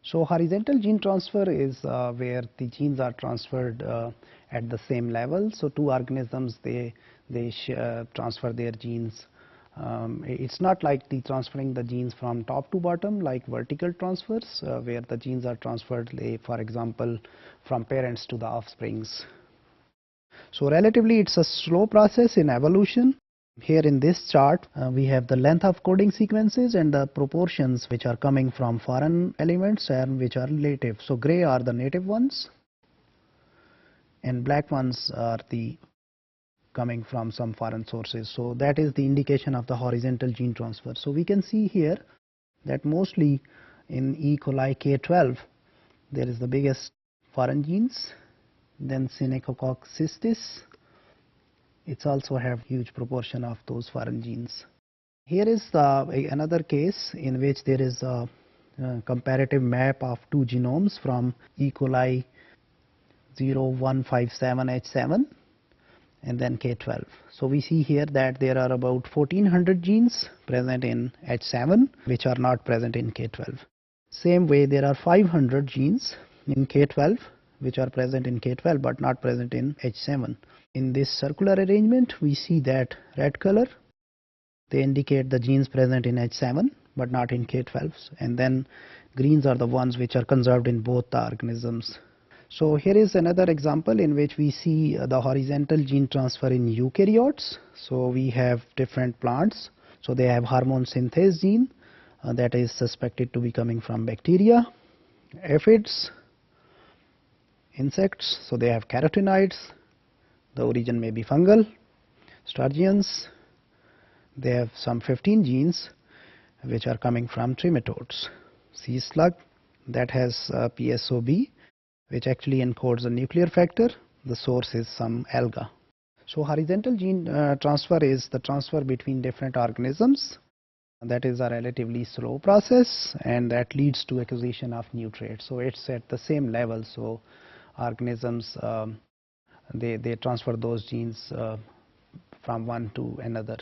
So horizontal gene transfer is where the genes are transferred at the same level. So two organisms, they transfer their genes. It's not like transferring the genes from top to bottom like vertical transfers, where the genes are transferred, for example, from parents to the offsprings. So relatively it's a slow process in evolution. Here in this chart, we have the length of coding sequences and the proportions which are coming from foreign elements and which are native. So gray are the native ones and black ones are the coming from some foreign sources. So that is the indication of the horizontal gene transfer. So we can see here that mostly in E. coli K12 there is the biggest foreign genes, then Synechococcus cystis. It's also have huge proportion of those foreign genes. Here is another case in which there is a comparative map of two genomes from E. coli 0157H7 and then K12. So we see here that there are about 1400 genes present in H7 which are not present in K12. Same way there are 500 genes in K12 which are present in K12 but not present in H7. In this circular arrangement we see that red color, they indicate the genes present in H7 but not in K12, and then greens are the ones which are conserved in both the organisms. So here is another example in which we see the horizontal gene transfer in eukaryotes. So we have different plants, so they have hormone synthase gene that is suspected to be coming from bacteria, aphids, insects, so they have carotenoids, the origin may be fungal, sturgeons, they have some 15 genes which are coming from trematodes, sea slug that has PSOB which actually encodes a nuclear factor, the source is some alga. So horizontal gene transfer is the transfer between different organisms. That is a relatively slow process and that leads to acquisition of new traits. So it's at the same level, so organisms they transfer those genes from one to another.